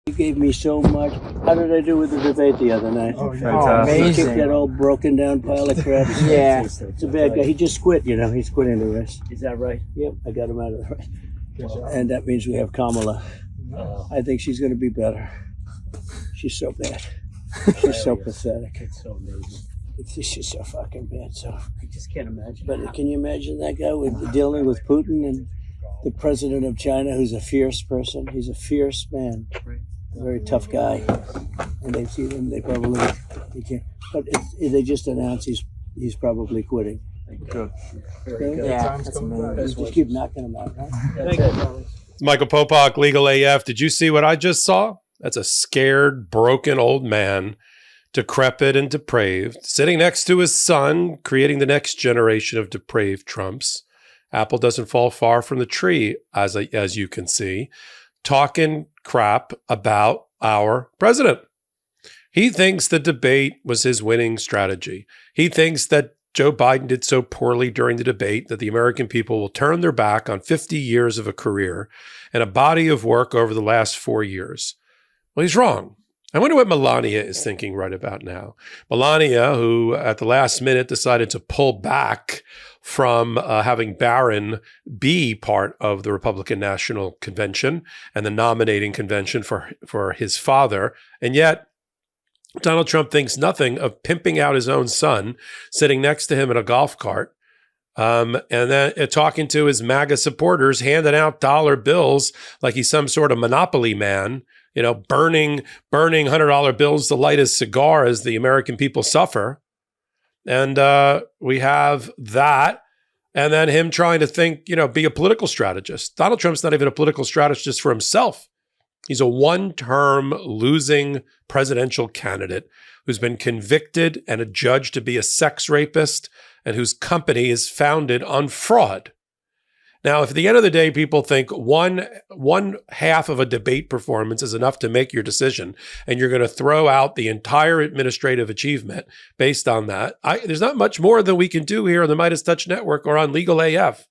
You gave me so much. How did I do with the debate the other night? Oh, Fantastic. He kicked that old broken down pile of crap. Yeah. It's a bad guy. He just quit, you know. He's quitting the race. Is that right? Yep, I got him out of the race. And that means we have Kamala. I think she's going to be better. She's so bad. She's so pathetic. It's so amazing. It's just so fucking bad. So, I just can't imagine. but can you imagine that guy with dealing with Putin and the president of China, who's a fierce person? He's a fierce man, a very tough guy. And they see him. They probably he can't. But they just announced he's probably quitting. Good. Okay? Yeah, that's amazing. Just keep knocking him out. Huh? Thank you. Michael Popok, Legal AF. Did you see what I just saw? That's a scared, broken old man, decrepit and depraved, sitting next to his son, creating the next generation of depraved Trumps. Apple doesn't fall far from the tree, as you can see, talking crap about our president. He thinks the debate was his winning strategy. He thinks that Joe Biden did so poorly during the debate that the American people will turn their back on 50 years of a career and a body of work over the last 4 years. Well, he's wrong. I wonder what Melania is thinking right about now. Melania, who at the last minute decided to pull back from having Barron be part of the Republican National Convention and the nominating convention for his father, and yet Donald Trump thinks nothing of pimping out his own son, sitting next to him in a golf cart, and then talking to his MAGA supporters, handing out dollar bills like he's some sort of monopoly man, you know, burning $100 bills to light his cigar as the American people suffer. And we have that. And then him trying to think, you know, be a political strategist. Donald Trump's not even a political strategist for himself. He's a one-term losing presidential candidate who's been convicted and adjudged to be a sex rapist and whose company is founded on fraud. Now, if at the end of the day, people think one half of a debate performance is enough to make your decision, and you're going to throw out the entire administrative achievement based on that, there's not much more than we can do here on the MeidasTouch Network or on Legal AF.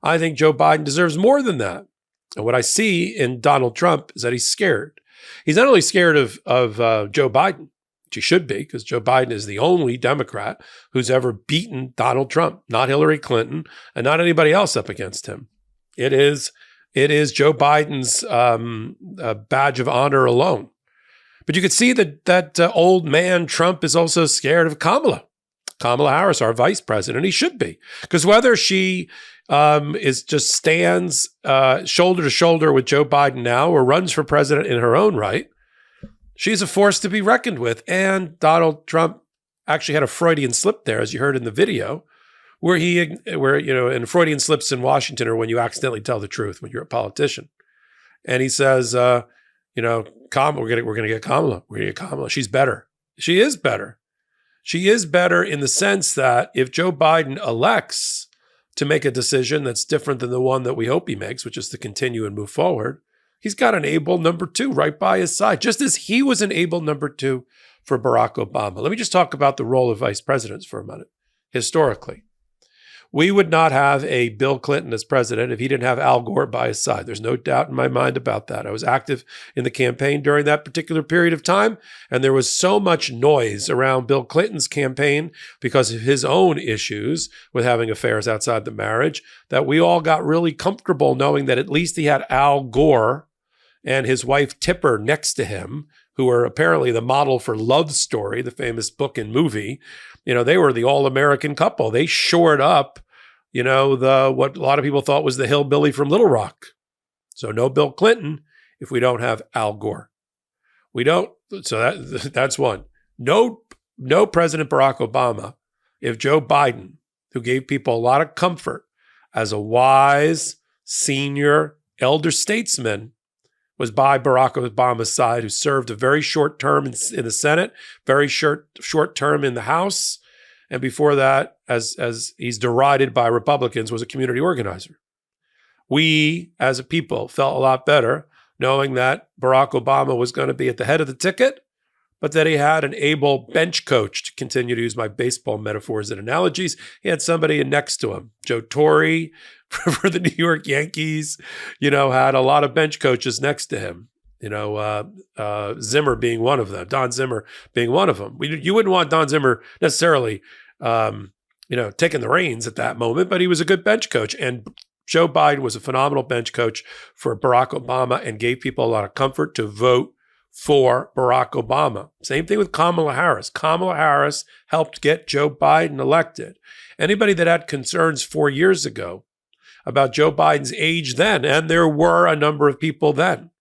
I think Joe Biden deserves more than that. And what I see in Donald Trump is that he's scared. He's not only scared of Joe Biden, which he should be, because Joe Biden is the only Democrat who's ever beaten Donald Trump, not Hillary Clinton, and not anybody else up against him. It is Joe Biden's badge of honor alone. But you could see that old man Trump is also scared of Kamala Harris, our vice president. He should be, because whether she stands shoulder to shoulder with Joe Biden now or runs for president in her own right, she's a force to be reckoned with. And Donald Trump actually had a Freudian slip there, as you heard in the video, where and Freudian slips in Washington are when you accidentally tell the truth when you're a politician. And he says, Kamala, we're gonna get Kamala. We're gonna get Kamala. She's better. She is better. She is better in the sense that if Joe Biden elects to make a decision that's different than the one that we hope he makes, which is to continue and move forward, he's got an able number two right by his side, just as he was an able number two for Barack Obama. Let me just talk about the role of vice presidents for a minute. Historically, we would not have a Bill Clinton as president if he didn't have Al Gore by his side. There's no doubt in my mind about that. I was active in the campaign during that particular period of time, and there was so much noise around Bill Clinton's campaign because of his own issues with having affairs outside the marriage that we all got really comfortable knowing that at least he had Al Gore and his wife Tipper next to him, who were apparently the model for Love Story, the famous book and movie. They were the all-American couple. They shored up, what a lot of people thought was the hillbilly from Little Rock. So no Bill Clinton if we don't have Al Gore. We don't. So that's one. No President Barack Obama if Joe Biden, who gave people a lot of comfort as a wise, senior, elder statesman, was by Barack Obama's side, who served a very short term in the Senate, very short term in the House, and before that, as he's derided by Republicans, was a community organizer. We, as a people, felt a lot better knowing that Barack Obama was going to be at the head of the ticket, but that he had an able bench coach, to continue to use my baseball metaphors and analogies. He had somebody next to him. Joe Torre for the New York Yankees, had a lot of bench coaches next to him. Zimmer being one of them, Don Zimmer being one of them. You wouldn't want Don Zimmer necessarily, taking the reins at that moment, but he was a good bench coach. And Joe Biden was a phenomenal bench coach for Barack Obama and gave people a lot of comfort to vote for Barack Obama. Same thing with Kamala Harris. Kamala Harris helped get Joe Biden elected. Anybody that had concerns 4 years ago about Joe Biden's age then, and there were a number of people then,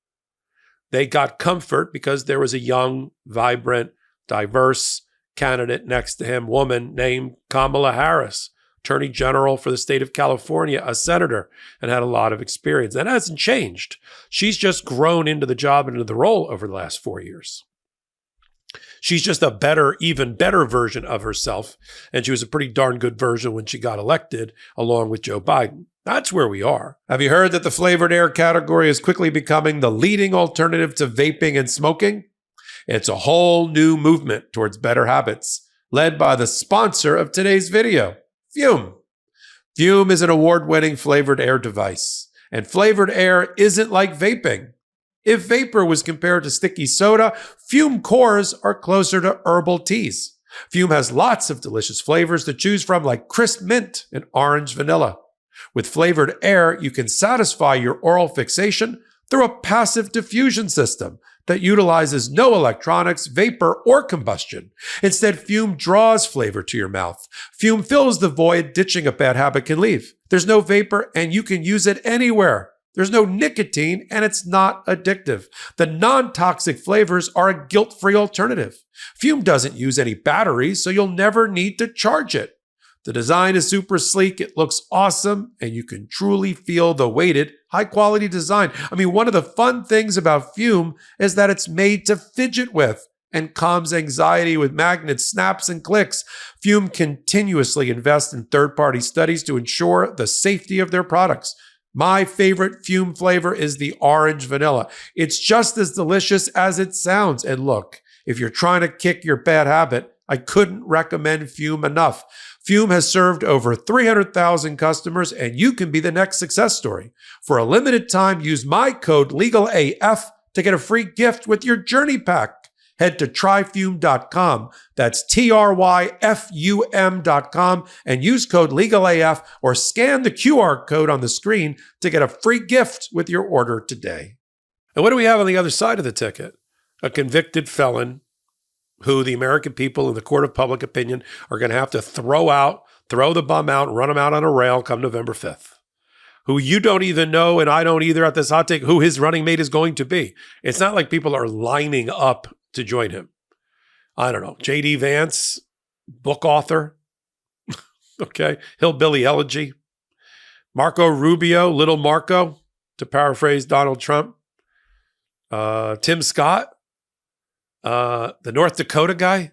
they got comfort because there was a young, vibrant, diverse candidate next to him, woman named Kamala Harris, Attorney General for the state of California, a senator, and had a lot of experience. That hasn't changed. She's just grown into the job and into the role over the last 4 years. She's just a better, even better version of herself. And she was a pretty darn good version when she got elected, along with Joe Biden. That's where we are. Have you heard that the flavored air category is quickly becoming the leading alternative to vaping and smoking? It's a whole new movement towards better habits, led by the sponsor of today's video, Fume. Fume is an award-winning flavored air device, and flavored air isn't like vaping. If vapor was compared to sticky soda, Fume cores are closer to herbal teas. Fume has lots of delicious flavors to choose from, like crisp mint and orange vanilla. With flavored air, you can satisfy your oral fixation through a passive diffusion system that utilizes no electronics, vapor, or combustion. Instead, Fume draws flavor to your mouth. Fume fills the void ditching a bad habit can leave. There's no vapor, and you can use it anywhere. There's no nicotine, and it's not addictive. The non-toxic flavors are a guilt-free alternative. Fume doesn't use any batteries, so you'll never need to charge it. The design is super sleek, it looks awesome, and you can truly feel the weighted, high-quality design. I mean, one of the fun things about Fume is that it's made to fidget with and calms anxiety with magnets, snaps, and clicks. Fume continuously invests in third-party studies to ensure the safety of their products. My favorite Fume flavor is the orange vanilla. It's just as delicious as it sounds. And look, if you're trying to kick your bad habit, I couldn't recommend Fume enough. Fume has served over 300,000 customers, and you can be the next success story. For a limited time, use my code LEGALAF to get a free gift with your Journey Pack. Head to tryfume.com. That's tryfum.com and use code LEGALAF or scan the QR code on the screen to get a free gift with your order today. And what do we have on the other side of the ticket? A convicted felon who the American people in the court of public opinion are going to have to throw the bum out, run him out on a rail come November 5th. Who you don't even know, and I don't either at this hot take, who his running mate is going to be. It's not like people are lining up to join him. I don't know. J.D. Vance, book author. Okay. Hillbilly Elegy. Marco Rubio, Little Marco, to paraphrase Donald Trump. Tim Scott, the North Dakota guy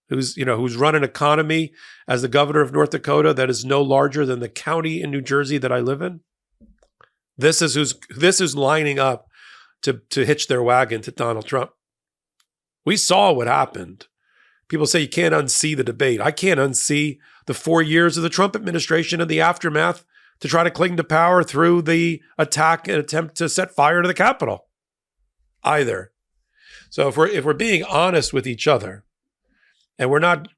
who's run an economy as the governor of North Dakota that is no larger than the county in New Jersey that I live in. This is who's lining up to hitch their wagon to Donald Trump. We saw what happened. People say you can't unsee the debate. I can't unsee the 4 years of the Trump administration and the aftermath to try to cling to power through the attack and attempt to set fire to the Capitol either. So if we're being honest with each other, and we're not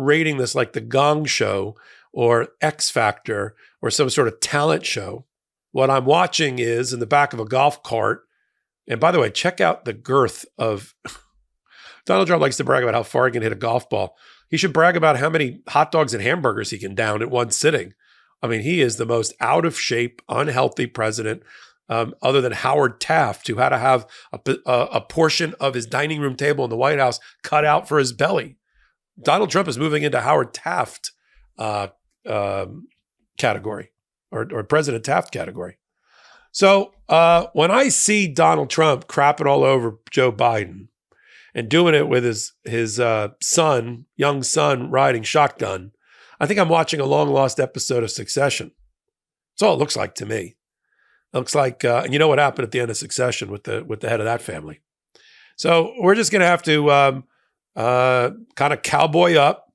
rating this like the Gong Show or X Factor or some sort of talent show, what I'm watching is in the back of a golf cart. And by the way, check out the girth of Donald Trump likes to brag about how far he can hit a golf ball. He should brag about how many hot dogs and hamburgers he can down at one sitting. I mean, he is the most out of shape, unhealthy president, other than Howard Taft, who had to have a portion of his dining room table in the White House cut out for his belly. Donald Trump is moving into Howard Taft category or President Taft category. So when I see Donald Trump crapping all over Joe Biden, and doing it with his young son, riding shotgun, I think I'm watching a long-lost episode of Succession. That's all it looks like to me. It looks like, and you know what happened at the end of Succession with the head of that family. So we're just going to have to kind of cowboy up,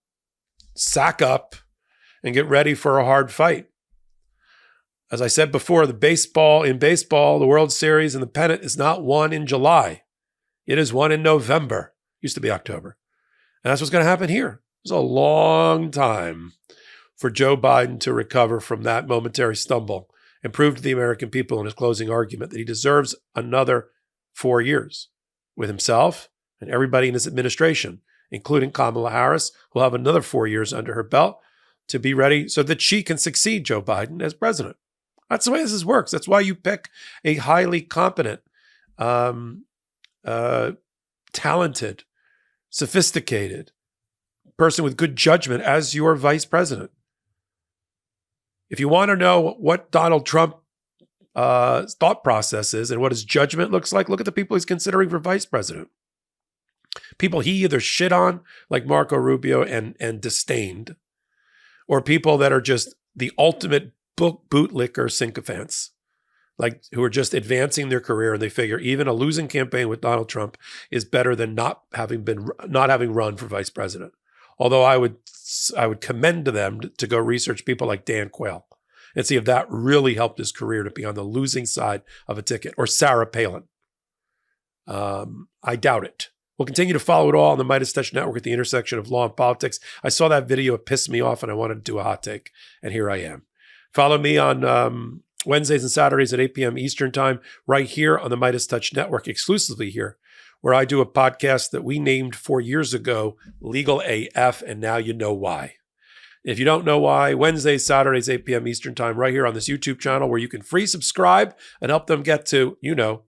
sack up, and get ready for a hard fight. As I said before, the baseball, the World Series and the pennant is not won in July. It is won in November. Used to be October. And that's what's going to happen here. It's a long time for Joe Biden to recover from that momentary stumble and prove to the American people in his closing argument that he deserves another 4 years with himself and everybody in his administration, including Kamala Harris, who will have another 4 years under her belt to be ready so that she can succeed Joe Biden as president. That's the way this works. That's why you pick a highly competent, talented, sophisticated person with good judgment as your vice president. If you want to know what Donald Trump's thought process is and what his judgment looks like, look at the people he's considering for vice president. People he either shit on, like Marco Rubio, and disdained, or people that are just the ultimate bootlicker sycophants, like who are just advancing their career, and they figure even a losing campaign with Donald Trump is better than not having run for vice president. Although I would commend to them to go research people like Dan Quayle and see if that really helped his career to be on the losing side of a ticket, or Sarah Palin. I doubt it. We'll continue to follow it all on the MeidasTouch Network at the intersection of law and politics. I saw that video, it pissed me off, and I wanted to do a hot take, and here I am. Follow me on Wednesdays and Saturdays at 8 p.m. Eastern Time, right here on the MeidasTouch Network, exclusively here, where I do a podcast that we named 4 years ago Legal AF, and now you know why. If you don't know why, Wednesdays, Saturdays, 8 p.m. Eastern Time, right here on this YouTube channel, where you can free subscribe and help them get to,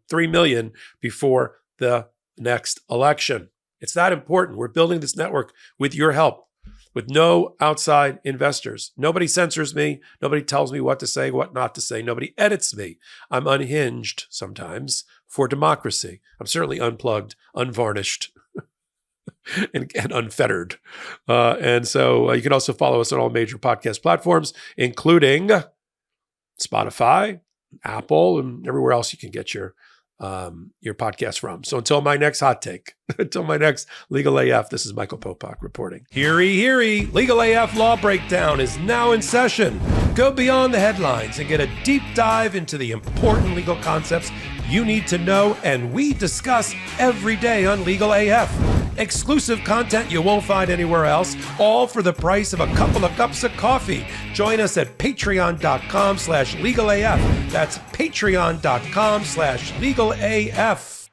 3 million before the next election. It's that important. We're building this network with your help, with no outside investors. Nobody censors me. Nobody tells me what to say, what not to say. Nobody edits me. I'm unhinged sometimes for democracy. I'm certainly unplugged, unvarnished, and unfettered. And so you can also follow us on all major podcast platforms, including Spotify, Apple, and everywhere else you can get your podcast from. So until my next hot take, until my next Legal AF, this is Michael Popok reporting. Heary, heary, Legal AF Law Breakdown is now in session. Go beyond the headlines and get a deep dive into the important legal concepts you need to know, and we discuss every day on Legal AF. Exclusive content you won't find anywhere else, all for the price of a couple of cups of coffee. Join us at patreon.com/legalaf. That's patreon.com/legalaf.